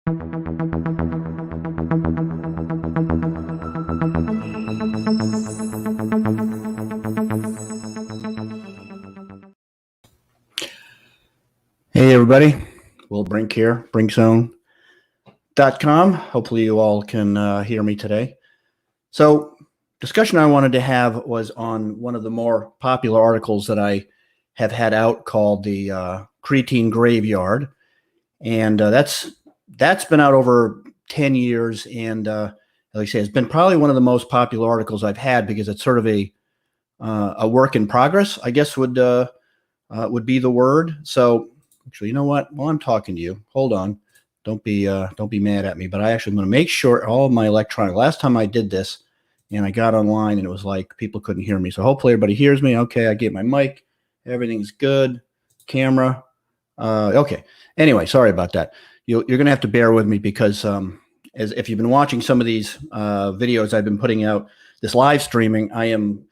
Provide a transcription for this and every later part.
Hey everybody, Will Brink here, BrinkZone.com. Hopefully you all can hear me today. So discussion I wanted to have was on one of the more popular articles that I have had out called the Creatine Graveyard. And that's been out over 10 years. And like I say, it's been probably one of the most popular articles I've had because it's sort of a work in progress, I guess would be the word. So actually, you know what? While I'm talking to you, hold on. Don't be mad at me, but I actually am going to make sure all of my electronic. Last time I did this, and I got online, and it was like people couldn't hear me. So hopefully everybody hears me. Okay, I get my mic. Everything's good. Camera. Okay. Anyway, sorry about that. You're going to have to bear with me because as if you've been watching some of these videos I've been putting out, this live streaming, I am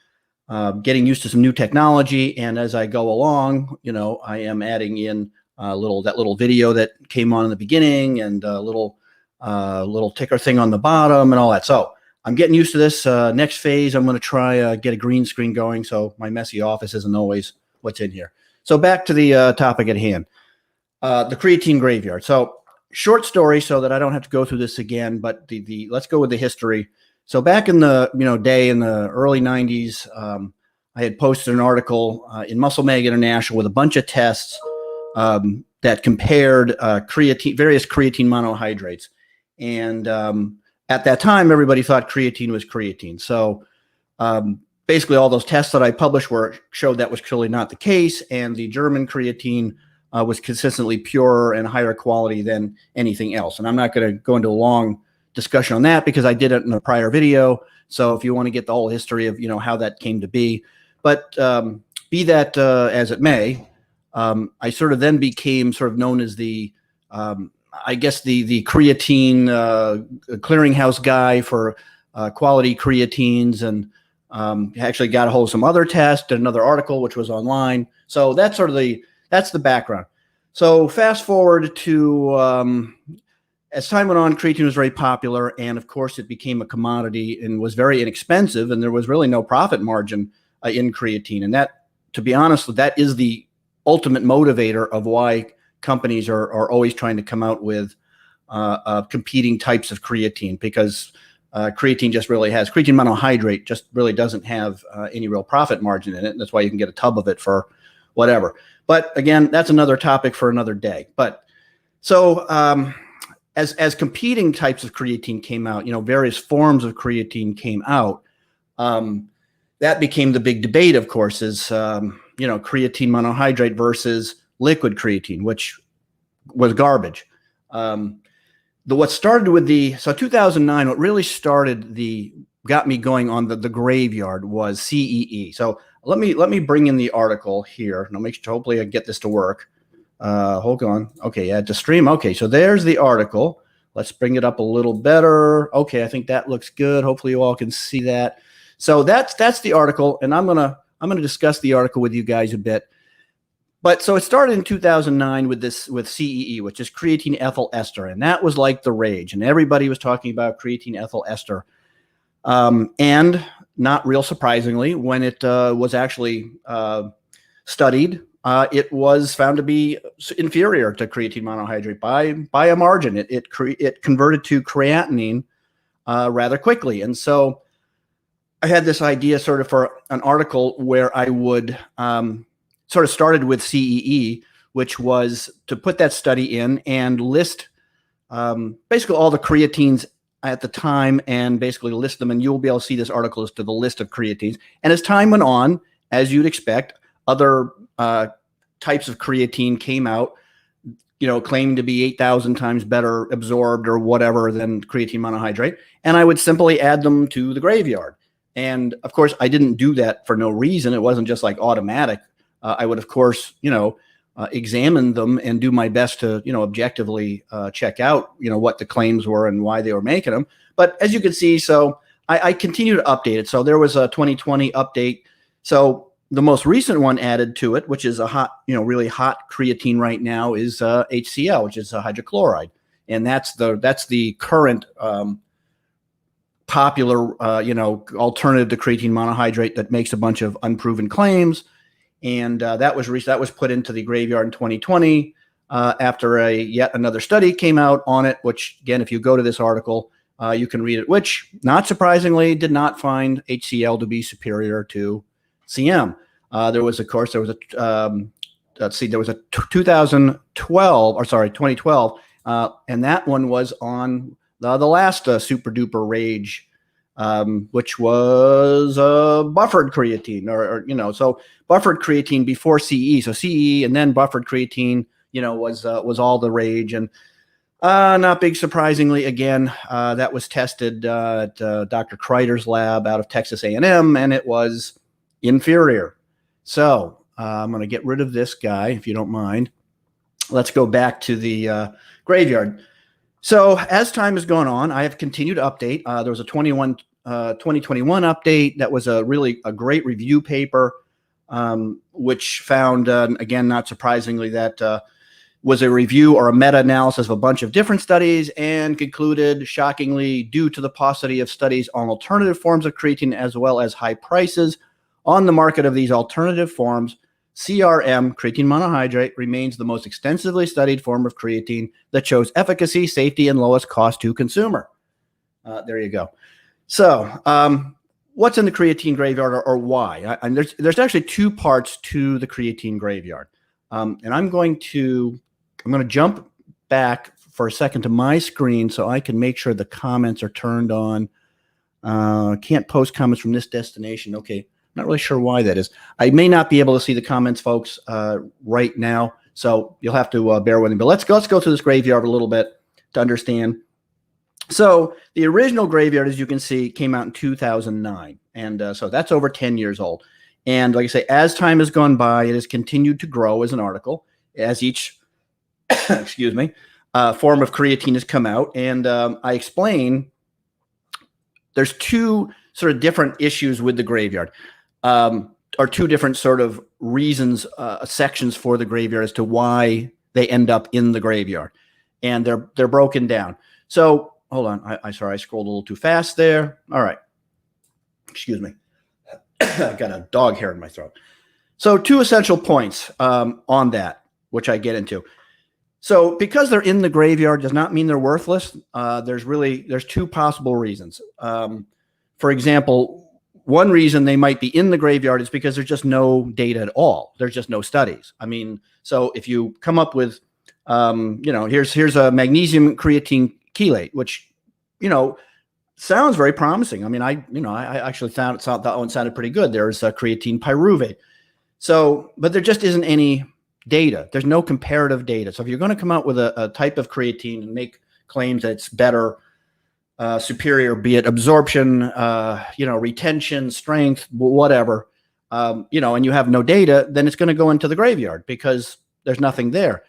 getting used to some new technology, and as I go along, I am adding in that little video that came on in the beginning, and a little ticker thing on the bottom, and all that. So I'm getting used to this. Next phase, I'm going to try get a green screen going, so my messy office isn't always what's in here. So back to the topic at hand, the Creatine Graveyard. So short story, so that I don't have to go through this again. But let's go with the history. So back in the day in the early 90s, I had posted an article in Muscle Mag International with a bunch of tests that compared various creatine monohydrates. And at that time, everybody thought creatine was creatine. So basically all those tests that I published showed that was clearly not the case. And the German creatine was consistently purer and higher quality than anything else. And I'm not going to go into a long discussion on that because I did it in a prior video. So if you want to get the whole history of how that came to be, but be that as it may, I sort of then became sort of known as the I guess the creatine clearinghouse guy for quality creatines, and actually got a hold of some other tests, did another article which was online. So that's sort of that's the background. So fast forward to as time went on, creatine was very popular, and of course it became a commodity and was very inexpensive, and there was really no profit margin in creatine. And that, to be honest, that is the ultimate motivator of why companies are always trying to come out with competing types of creatine, because creatine monohydrate just really doesn't have any real profit margin in it. And that's why you can get a tub of it for whatever. But again, that's another topic for another day. But so as competing types of creatine came out, various forms of creatine came out, that became the big debate, of course, is, creatine monohydrate versus liquid creatine, which was garbage. What started with 2009, what really got me going on the graveyard was CEE. So let me bring in the article here, and I'll make sure, hopefully I get this to work. Hold on. Okay, add to stream. Okay, so there's the article. Let's bring it up a little better. Okay, I think that looks good. Hopefully you all can see that. So that's the article, and I'm gonna discuss the article with you guys a bit. But so it started in 2009 with CEE, which is creatine ethyl ester, and that was like the rage, and everybody was talking about creatine ethyl ester. And not real surprisingly, when it was actually studied, it was found to be inferior to creatine monohydrate by a margin. It converted to creatinine rather quickly, and so I had this idea sort of for an article where I would sort of started with CEE, which was to put that study in and list basically all the creatines at the time, and basically list them. And you'll be able to see this article as to the list of creatines. And as time went on, as you'd expect, other types of creatine came out, claiming to be 8,000 times better absorbed or whatever than creatine monohydrate. And I would simply add them to the graveyard. And of course, I didn't do that for no reason. It wasn't just like automatic. I would, of course, examine them and do my best to, objectively check out, what the claims were and why they were making them. But as you can see, so I continue to update it. So there was a 2020 update. So the most recent one added to it, which is a hot, really hot creatine right now, is HCl, which is a hydrochloride. and that's the current popular alternative to creatine monohydrate that makes a bunch of unproven claims. And that was put into the graveyard in 2020 after yet another study came out on it, which, again, if you go to this article, you can read it, which, not surprisingly, did not find HCl to be superior to CM. There was a 2012, and that one was on the last super duper rage, which was buffered creatine, so buffered creatine before CE. So CE and then buffered creatine, was all the rage. And not big surprisingly, again, that was tested at Dr. Kreider's lab out of Texas A&M, and it was inferior. So I'm going to get rid of this guy, if you don't mind. Let's go back to the graveyard. So as time has gone on, I have continued to update. There was a 2021 update that was a great review paper, which found, again, not surprisingly, that was a review or a meta-analysis of a bunch of different studies, and concluded, shockingly, due to the paucity of studies on alternative forms of creatine as well as high prices on the market of these alternative forms, CRM, creatine monohydrate, remains the most extensively studied form of creatine that shows efficacy, safety, and lowest cost to consumer. There you go. So what's in the creatine graveyard, or why? And there's actually two parts to the creatine graveyard. And I'm going to jump back for a second to my screen so I can make sure the comments are turned on. Can't post comments from this destination. Okay. Not really sure why that is. I may not be able to see the comments, folks, right now, so you'll have to bear with me. But let's go through this graveyard a little bit to understand. So the original graveyard, as you can see, came out in 2009, and so that's over 10 years old. And like I say, as time has gone by, it has continued to grow as an article as each excuse me form of creatine has come out. And I explain there's two sort of different issues with the graveyard. Or two different sort of reasons, sections for the graveyard as to why they end up in the graveyard, and they're broken down. So hold on, sorry, I scrolled a little too fast there. All right, excuse me, I got a dog hair in my throat. So two essential points on that, which I get into. So because they're in the graveyard does not mean they're worthless. There's two possible reasons. For example, one reason they might be in the graveyard is because there's just no data at all. There's just no studies. I mean, so if you come up with, here's a magnesium creatine chelate, which, sounds very promising. I mean, I actually thought that one sounded pretty good. There's a creatine pyruvate. So, but there just isn't any data. There's no comparative data. So if you're going to come out with a type of creatine and make claims that it's better, superior, be it absorption, retention, strength, whatever, and you have no data, then it's going to go into the graveyard because there's nothing there.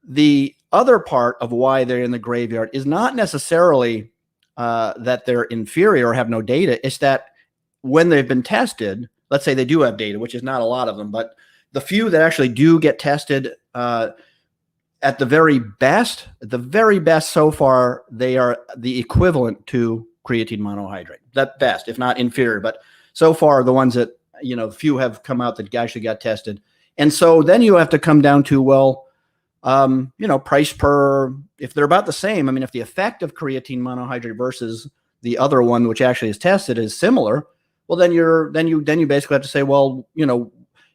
The other part of why they're in the graveyard is not necessarily that they're inferior or have no data. It's that when they've been tested, let's say they do have data, which is not a lot of them, but the few that actually do get tested, at the very best so far, they are the equivalent to creatine monohydrate. That best, if not inferior. But so far, the ones that, few have come out that actually got tested. And so then you have to come down to, well, price per, if they're about the same. I mean, if the effect of creatine monohydrate versus the other one, which actually is tested, is similar, well, then you basically have to say, well,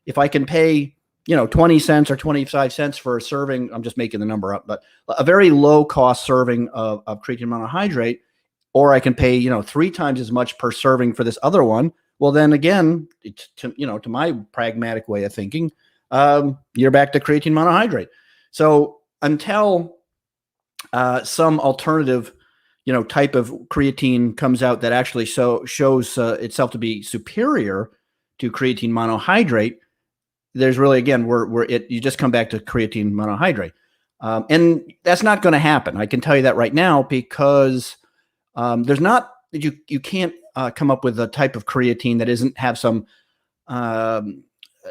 if I can pay 20 cents or 25 cents for a serving, I'm just making the number up, but a very low cost serving of creatine monohydrate, or I can pay, 3 times as much per serving for this other one. Well, then again, to my pragmatic way of thinking, you're back to creatine monohydrate. So until some alternative, type of creatine comes out that actually shows itself to be superior to creatine monohydrate, there's really, again, you just come back to creatine monohydrate. And that's not going to happen. I can tell you that right now, because you can't come up with a type of creatine that doesn't have some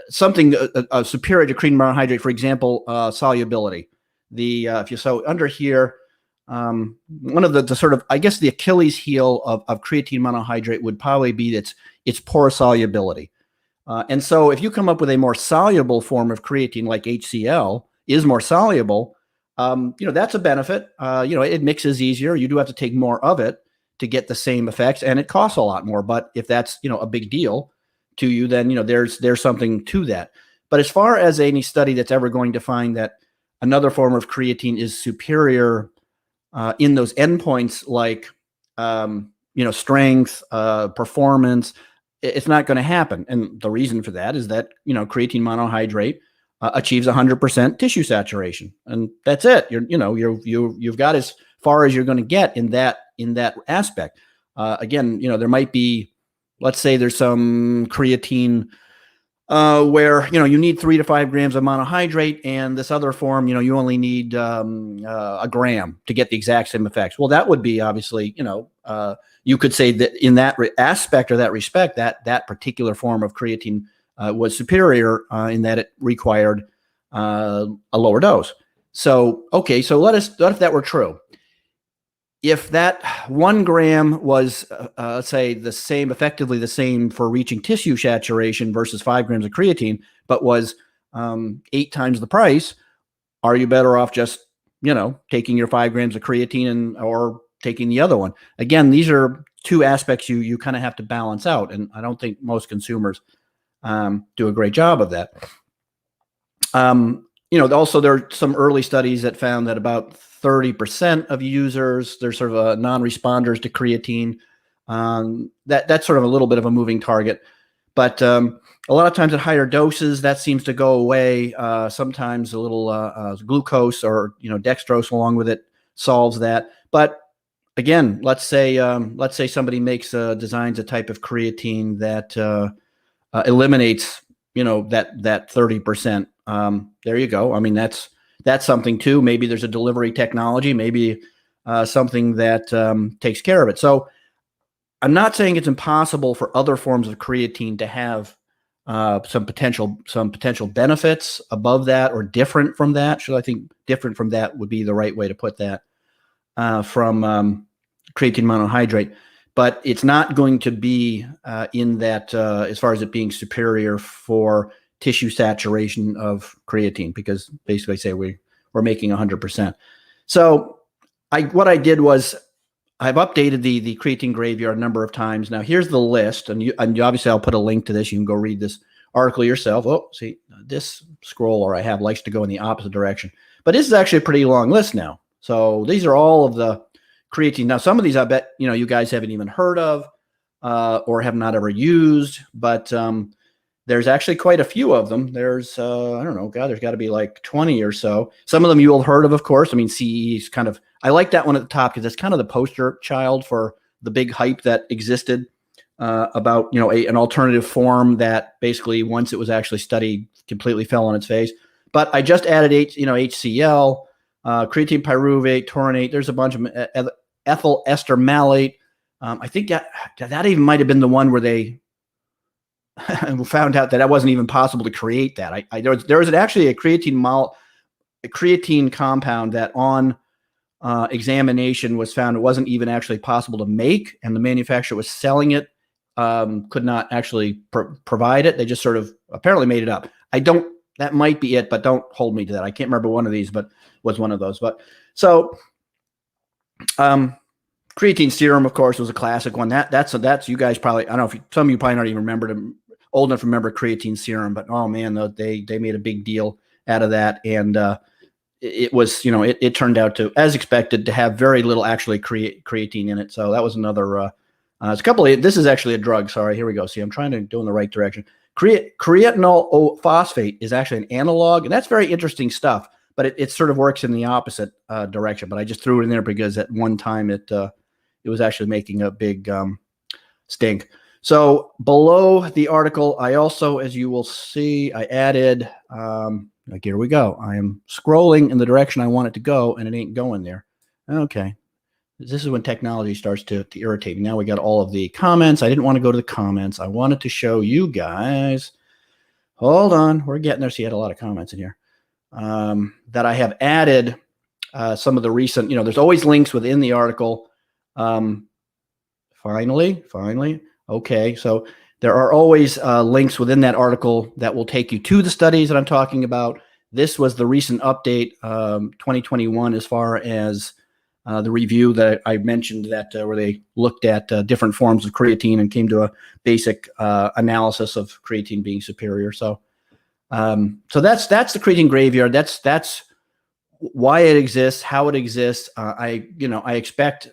something superior to creatine monohydrate. For example, solubility. Under here, one of the sort of, I guess, the Achilles heel of creatine monohydrate would probably be its poor solubility. And so if you come up with a more soluble form of creatine, like HCl is more soluble, that's a benefit. It mixes easier. You do have to take more of it to get the same effects, and it costs a lot more. But if that's, a big deal to you, then, there's something to that. But as far as any study that's ever going to find that another form of creatine is superior in those endpoints, like, strength, performance, it's not going to happen. And the reason for that is that, creatine monohydrate achieves 100% tissue saturation, and that's it. You've got as far as you're going to get in that aspect. Again, there might be, let's say there's some creatine where, you need 3 to 5 grams of monohydrate, and this other form, you only need a gram to get the exact same effects. Well, that would be obviously, you could say that in that aspect or that respect, that particular form of creatine was superior in that it required a lower dose. So, okay, so what if that were true? If that 1 gram was, say, effectively the same for reaching tissue saturation versus 5 grams of creatine, but was 8 times the price, are you better off just, taking your 5 grams of creatine or taking the other one? Again, these are two aspects you kind of have to balance out, and I don't think most consumers do a great job of that. Also there are some early studies that found that about 30% of users, they're sort of non-responders to creatine. That's sort of a little bit of a moving target, but a lot of times at higher doses, that seems to go away. Sometimes a little glucose or dextrose along with it solves that. But again, let's say somebody designs a type of creatine that eliminates that 30%. There you go. I mean, that's something too. Maybe there's a delivery technology, maybe something that takes care of it. So I'm not saying it's impossible for other forms of creatine to have some potential benefits above that or different from that. I think different from that would be the right way to put that from creatine monohydrate. But it's not going to be in that as far as it being superior for tissue saturation of creatine, because basically say we're making 100%. So what I did was I've updated the Creatine Graveyard a number of times. Now here's the list, and obviously I'll put a link to this. You can go read this article yourself. Oh, see, this scroller I have likes to go in the opposite direction, but this is actually a pretty long list now. So these are all of the creatine. Now some of these I bet you guys haven't even heard of or have not ever used, but there's actually quite a few of them. There's, I don't know, there's got to be like 20 or so. Some of them you will have heard of course. I mean, CE is kind of, I like that one at the top because it's kind of the poster child for the big hype that existed about, an alternative form that basically once it was actually studied completely fell on its face. But I just added HCl, creatine pyruvate, taurinate. There's a bunch of ethyl ester malate. I think that even might have been the one where they found out that wasn't even possible to create that. There was actually a creatine compound that on examination was found it wasn't even actually possible to make, and the manufacturer was selling it, could not actually provide it. They just sort of apparently made it up. That might be it, but don't hold me to that. I can't remember one of these, but was one of those. But so creatine serum, of course, was a classic one. That's you guys probably, I don't know if some of you probably don't even old enough to remember creatine serum, but oh man, they made a big deal out of that. And it was, it turned out to, as expected, to have very little actually creatine in it. So that was another, it's a couple of, this is actually a drug. Sorry, here we go. See, I'm trying to go in the right direction. Creatinol phosphate is actually an analog, and that's very interesting stuff, but it sort of works in the opposite direction. But I just threw it in there because at one time it was actually making a big stink. So below the article, I also, as you will see, I added, like here we go. I am scrolling in the direction I want it to go, and it ain't going there. Okay. This is when technology starts to irritate me. Now we got all of the comments. I didn't want to go to the comments. I wanted to show you guys. Hold on. We're getting there. See, you had a lot of comments in here that I have added some of the recent, there's always links within the article. Finally. Okay. So there are always links within that article that will take you to the studies that I'm talking about. This was the recent update, 2021, as far as the review that I mentioned, that where they looked at different forms of creatine and came to a basic analysis of creatine being superior. So, so that's the Creatine Graveyard. That's why it exists, how it exists. I expect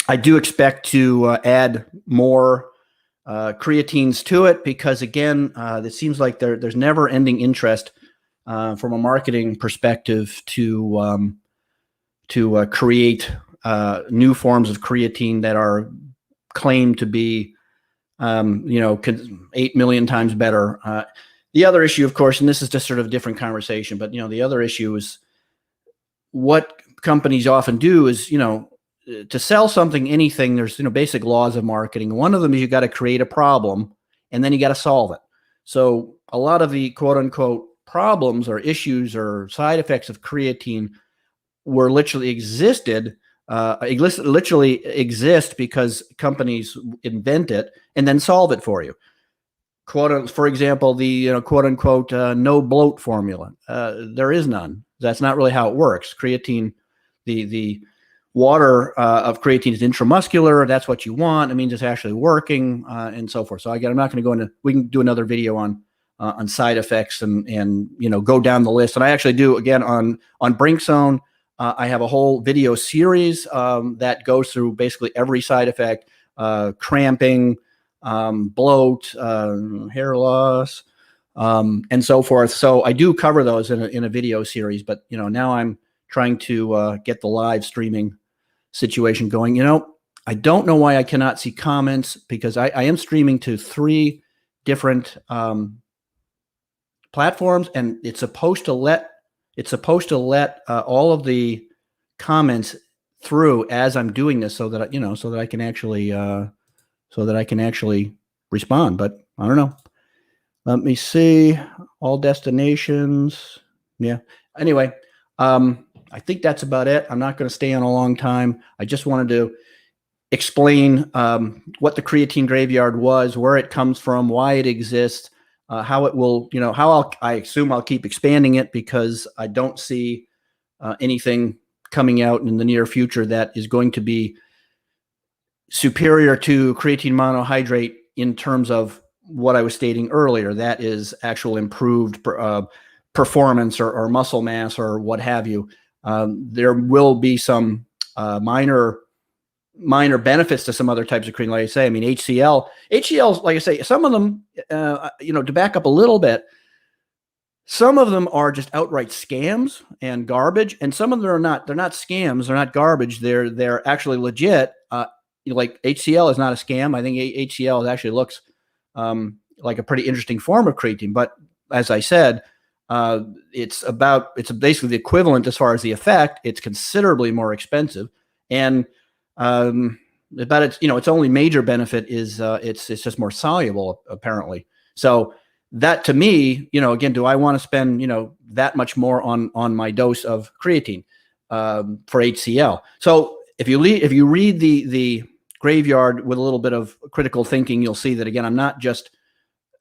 I do expect to add more creatines to it, because again, it seems like there's never ending interest from a marketing perspective to create new forms of creatine that are claimed to be 8 million times better. The other issue, of course, and this is just sort of a different conversation, but the other issue is what companies often do is, to sell something, anything, there's basic laws of marketing. One of them is you got to create a problem and then you got to solve it. So a lot of the quote unquote problems or issues or side effects of creatine were literally literally exist because companies invent it and then solve it for you. For example, the quote unquote no bloat formula. There is none. That's not really how it works. Creatine, the water of creatine is intramuscular. That's what you want. It means it's actually working, and so forth. So I'm not going to go into. We can do another video on side effects and go down the list. And I actually do again on Brinkzone. I have a whole video series that goes through basically every side effect: cramping, bloat, hair loss, and so forth. So I do cover those in a video series. But now I'm trying to get the live streaming situation going. I don't know why I cannot see comments, because I am streaming to 3 different platforms, and it's supposed to let all of the comments through as I'm doing this, so that I can actually respond. But I don't know. Let me see. All destinations. Yeah. Anyway, I think that's about it. I'm not going to stay on a long time. I just wanted to explain what the Creatine Graveyard was, where it comes from, why it exists, how it will, I assume I'll keep expanding it, because I don't see anything coming out in the near future that is going to be superior to creatine monohydrate in terms of what I was stating earlier. That is actual improved performance or muscle mass or what have you. There will be some minor benefits to some other types of creatine. Like I say, I mean, HCl, like I say, some of them, to back up a little bit, some of them are just outright scams and garbage, and some of them are not. They're not scams. They're not garbage. They're actually legit. Like HCl is not a scam. I think HCl actually looks like a pretty interesting form of creatine. But as I said, it's basically the equivalent as far as the effect. It's considerably more expensive, and but its only major benefit is it's just more soluble, apparently. So that, to me, again, do I want to spend that much more on my dose of creatine for HCl? So if you read the Graveyard with a little bit of critical thinking, you'll see that again, I'm not just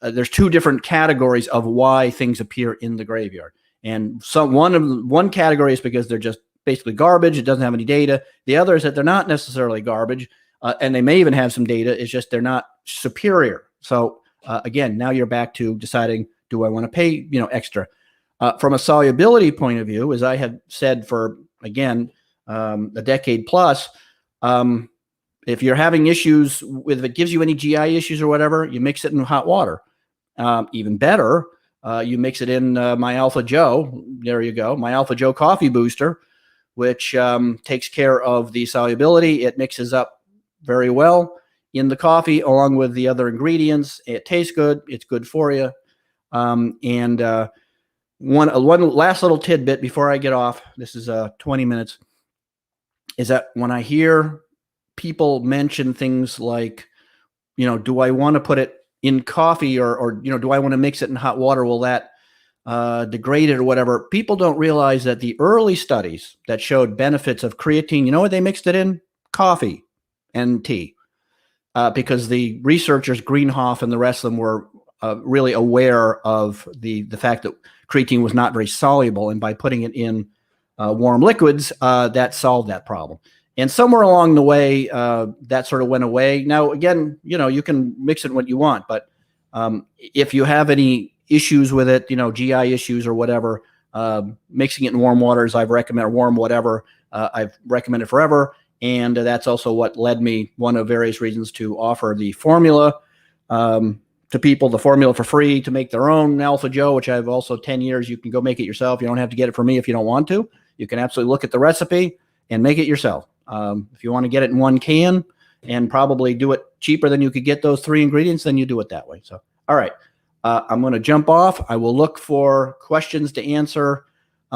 there's 2 different categories of why things appear in the Graveyard. And one category is because they're just basically garbage. It doesn't have any data. The other is that they're not necessarily garbage, and they may even have some data. It's just they're not superior. So again, now you're back to deciding, do I want to pay extra? From a solubility point of view, as I have said for, again, a decade plus, if you're having issues with, if it gives you any GI issues or whatever, you mix it in hot water. Even better, you mix it in My Alpha Joe. There you go. My Alpha Joe coffee booster, which takes care of the solubility. It mixes up very well in the coffee along with the other ingredients. It tastes good. It's good for you. And one last little tidbit before I get off. This is 20 minutes. Is that when I hear people mention things like, do I want to put it in coffee or do I want to mix it in hot water? Will that degraded or whatever. People don't realize that the early studies that showed benefits of creatine, you know what they mixed it in? Coffee and tea. Because the researchers, Greenhoff and the rest of them, were really aware of the fact that creatine was not very soluble. And by putting it in warm liquids, that solved that problem. And somewhere along the way, that sort of went away. Now, again, you can mix it what you want, but if you have any issues with it, GI issues or whatever, mixing it in warm waters, I've recommended warm whatever. I've recommended forever. And that's also what led me, one of various reasons, to offer the formula to people, the formula for free to make their own Alpha Joe, which I've also 10 years. You can go make it yourself. You don't have to get it from me if you don't want to. You can absolutely look at the recipe and make it yourself. If you want to get it in one can and probably do it cheaper than you could get those 3 ingredients, then you do it that way. So, all right. I'm going to jump off. I will look for questions to answer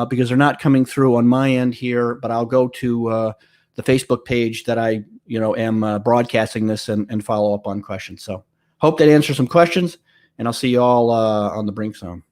because they're not coming through on my end here, but I'll go to the Facebook page that I, am broadcasting this and follow up on questions. So hope that answers some questions, and I'll see you all on the Brink Zone.